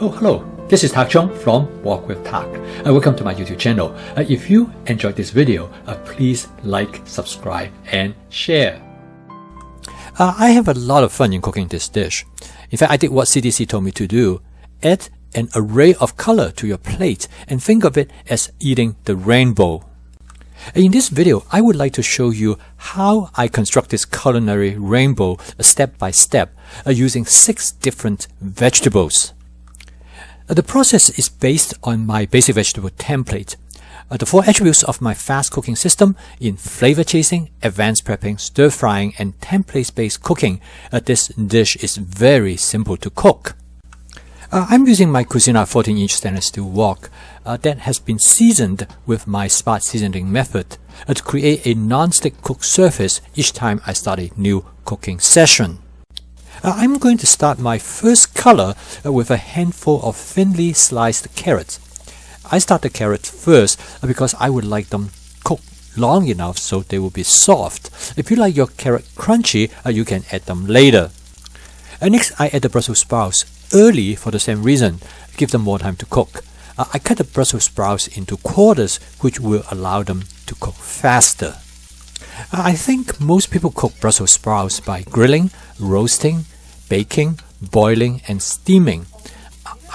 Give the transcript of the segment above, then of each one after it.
Oh, hello. This is Tak Chung from Walk with Tak. Welcome to my YouTube channel. If you enjoyed this video, please like, subscribe, and share. I have a lot of fun in cooking this dish. In fact, I did what CDC told me to do. Add an array of color to your plate and think of it as eating the rainbow. In this video, I would like to show you how I construct this culinary rainbow step by step using 6 different vegetables. The process is based on my basic vegetable template. The 4 attributes of my fast cooking system in flavor chasing, advanced prepping, stir frying, and template-based cooking. This dish is very simple to cook. I'm using my Cuisine 14-inch stainless steel wok that has been seasoned with my spot seasoning method to create a non-stick cook surface each time I start a new cooking session. I'm going to start my first color with a handful of thinly sliced carrots. I start the carrots first because I would like them cooked long enough so they will be soft. If you like your carrot crunchy, you can add them later. Next, I add the Brussels sprouts early for the same reason. Give them more time to cook. I cut the Brussels sprouts into quarters, which will allow them to cook faster. I think most people cook Brussels sprouts by grilling, roasting, baking, boiling, and steaming.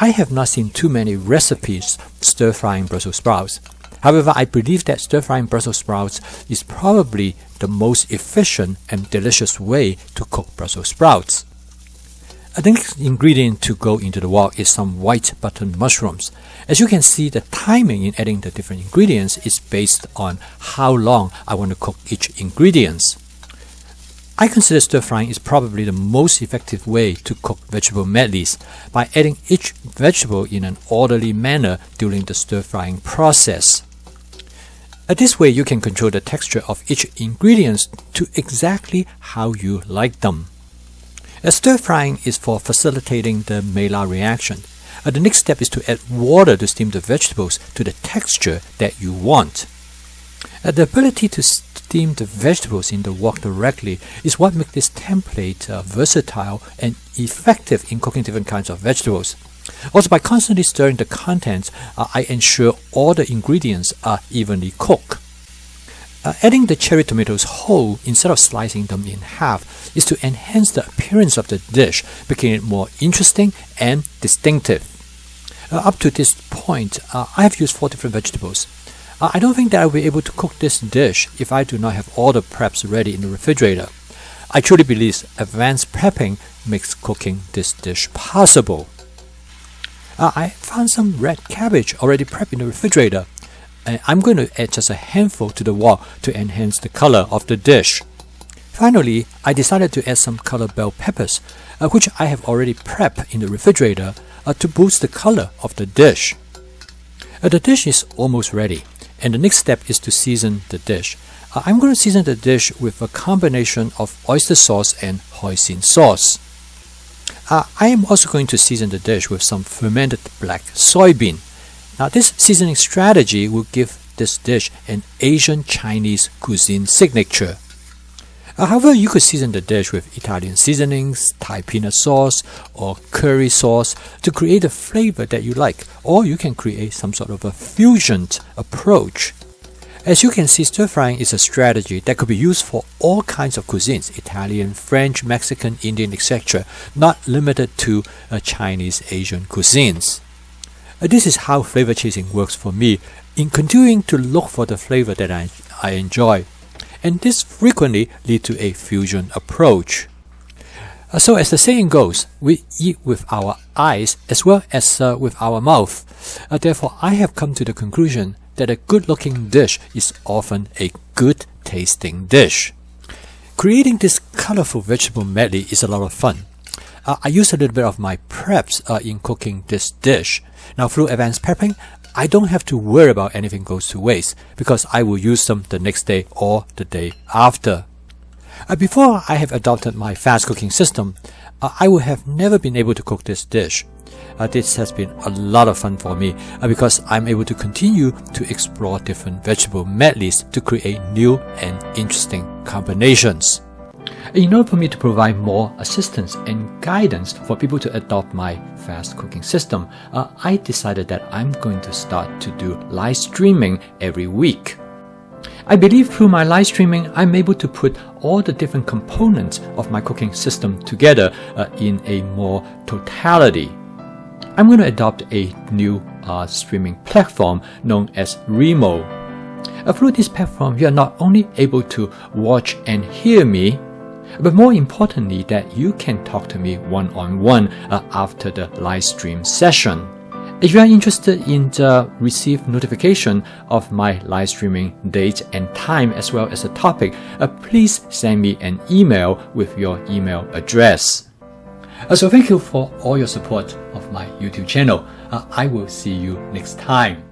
I have not seen too many recipes stir-frying Brussels sprouts. However, I believe that stir-frying Brussels sprouts is probably the most efficient and delicious way to cook Brussels sprouts. The next ingredient to go into the wok is some white button mushrooms. As you can see, the timing in adding the different ingredients is based on how long I want to cook each ingredient. I consider stir-frying is probably the most effective way to cook vegetable medleys by adding each vegetable in an orderly manner during the stir-frying process. This way you can control the texture of each ingredient to exactly how you like them. Stir-frying is for facilitating the Maillard reaction. The next step is to add water to steam the vegetables to the texture that you want. The ability to steam the vegetables in the wok directly is what makes this template versatile and effective in cooking different kinds of vegetables. Also, by constantly stirring the contents, I ensure all the ingredients are evenly cooked. Adding the cherry tomatoes whole instead of slicing them in half is to enhance the appearance of the dish, making it more interesting and distinctive. Up to this point, I have used 4 different vegetables. I don't think that I will be able to cook this dish if I do not have all the preps ready in the refrigerator. I truly believe advanced prepping makes cooking this dish possible. I found some red cabbage already prepped in the refrigerator. I'm going to add just a handful to the wok to enhance the color of the dish. Finally, I decided to add some colored bell peppers, which I have already prepped in the refrigerator to boost the color of the dish. The dish is almost ready, and the next step is to season the dish. I'm going to season the dish with a combination of oyster sauce and hoisin sauce. I am also going to season the dish with some fermented black soybean. Now, this seasoning strategy will give this dish an Asian Chinese cuisine signature. However, you could season the dish with Italian seasonings, Thai peanut sauce, or curry sauce to create the flavor that you like, or you can create some sort of a fusion approach. As you can see, stir-frying is a strategy that could be used for all kinds of cuisines, Italian, French, Mexican, Indian, etc., not limited to Chinese, Asian cuisines. This is how flavor chasing works for me in continuing to look for the flavor that I enjoy. And this frequently leads to a fusion approach. So as the saying goes, we eat with our eyes as well as with our mouth. Therefore, I have come to the conclusion that a good-looking dish is often a good-tasting dish. Creating this colorful vegetable medley is a lot of fun. I use a little bit of my preps in cooking this dish. Now, through advanced prepping, I don't have to worry about anything goes to waste because I will use them the next day or the day after. Before I have adopted my fast cooking system, I would have never been able to cook this dish. This has been a lot of fun for me because I'm able to continue to explore different vegetable medleys to create new and interesting combinations. In order for me to provide more assistance and guidance for people to adopt my fast cooking system, I decided that I'm going to start to do live streaming every week. I believe through my live streaming, I'm able to put all the different components of my cooking system together in a more totality. I'm going to adopt a new streaming platform known as Remo. Through this platform, you are not only able to watch and hear me, but more importantly, that you can talk to me one-on-one after the live stream session. If you are interested in the receive notification of my live streaming date and time as well as the topic, please send me an email with your email address. So thank you for all your support of my YouTube channel. I will see you next time.